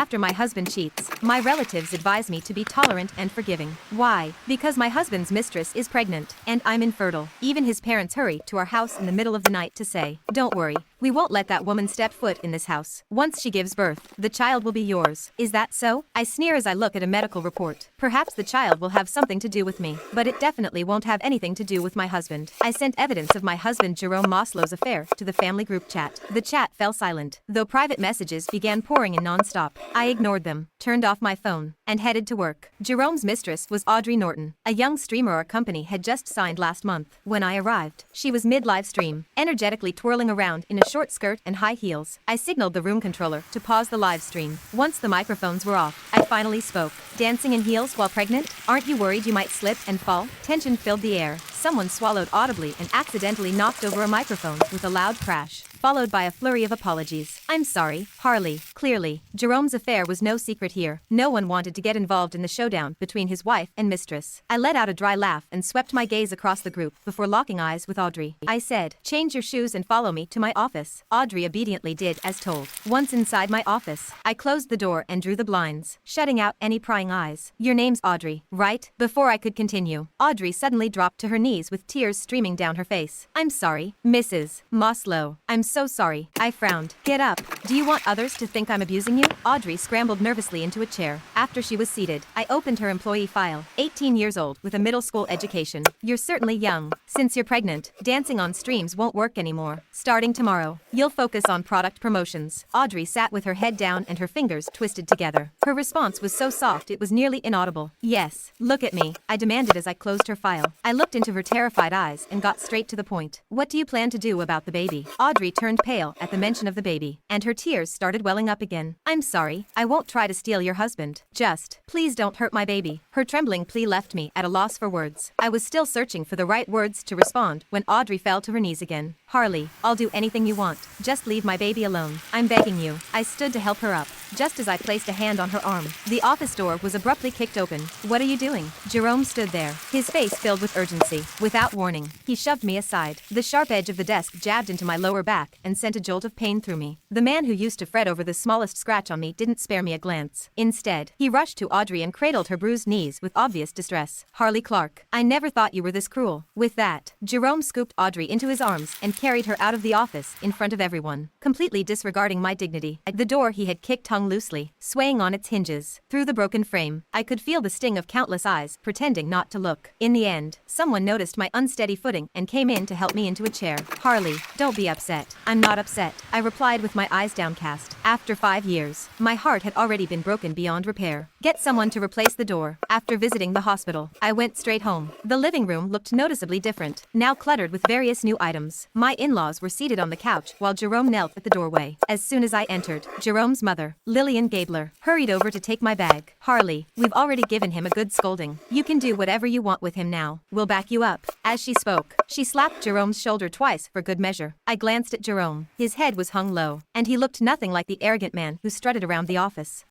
after my husband cheats, my relatives advise me to be tolerant and forgiving. Why? Because my husband's mistress is pregnant, and I'm infertile. Even his parents hurry to our house in the middle of the night to say, "Don't worry, we won't let that woman step foot in this house. Once she gives birth, the child will be yours." Is that so? I sneer as I look at a medical report. Perhaps the child will have something to do with me, but it definitely won't have anything to do with my husband. I sent evidence of my husband Jerome Maslow's affair to the family group chat. The chat fell silent, though private messages began pouring in non-stop. I ignored them, turned off my phone, and headed to work. Jerome's mistress was Audrey Norton, a young streamer our company had just signed last month. When I arrived, she was mid-live stream, energetically twirling around in a short skirt and high heels. I signaled the room controller to pause the live stream. Once the microphones were off, I finally spoke. "Dancing in heels while pregnant? Aren't you worried you might slip and fall?" Tension filled the air. Someone swallowed audibly and accidentally knocked over a microphone with a loud crash, followed by a flurry of apologies. "I'm sorry, Harley." Clearly, Jerome's affair was no secret here. No one wanted to get involved in the showdown between his wife and mistress. I let out a dry laugh and swept my gaze across the group before locking eyes with Audrey. I said, "Change your shoes and follow me to my office." Audrey obediently did as told. Once inside my office, I closed the door and drew the blinds, shutting out any prying eyes. "Your name's Audrey, right?" Before I could continue, Audrey suddenly dropped to her knees with tears streaming down her face. "I'm sorry, Mrs. Maslow. I'm so sorry." I frowned. "Get up. Do you want others to think I'm abusing you?" Audrey scrambled nervously into a chair. After she was seated, I opened her employee file. 18 years old with a middle school education. "You're certainly young. Since you're pregnant, dancing on streams won't work anymore. Starting tomorrow, you'll focus on product promotions." Audrey sat with her head down and her fingers twisted together. Her response was so soft it was nearly inaudible. "Yes, look at me," I demanded as I closed her file. I looked into her terrified eyes and got straight to the point. "What do you plan to do about the baby?" Audrey turned pale at the mention of the baby, and her tears started welling up again. "I'm sorry, I won't try to steal your husband. Just, please don't hurt my baby." Her trembling plea left me at a loss for words. I was still searching for the right words to respond when Audrey fell to her knees again. "Harley, I'll do anything you want. Just leave my baby alone. I'm begging you." I stood to help her up, just as I placed a hand on her arm. The office door was abruptly kicked open. "What are you doing?" Jerome stood there, his face filled with urgency. Without warning, he shoved me aside. The sharp edge of the desk jabbed into my lower back and sent a jolt of pain through me. The man who used to fret over the smallest scratch on me didn't spare me a glance. Instead, he rushed to Audrey and cradled her bruised knees with obvious distress. "Harley Clark, I never thought you were this cruel." With that, Jerome scooped Audrey into his arms and carried her out of the office in front of everyone, completely disregarding my dignity. The door he had kicked hung loosely, swaying on its hinges. Through the broken frame, I could feel the sting of countless eyes pretending not to look. In the end, someone noticed my unsteady footing and came in to help me into a chair. "Harley, don't be upset." "I'm not upset," I replied with my eyes downcast. After 5 years, my heart had already been broken beyond repair. "Get someone to replace the door." After visiting the hospital, I went straight home. The living room looked noticeably different, now cluttered with various new items. My in-laws were seated on the couch while Jerome knelt at the doorway. As soon as I entered, Jerome's mother, Lillian Gabler, hurried over to take my bag. "Harley, we've already given him a good scolding. You can do whatever you want with him now. We'll back you up." As she spoke, she slapped Jerome's shoulder twice for good measure. I glanced at Jerome. His head was hung low, and he looked nothing like the arrogant man who strutted around the office.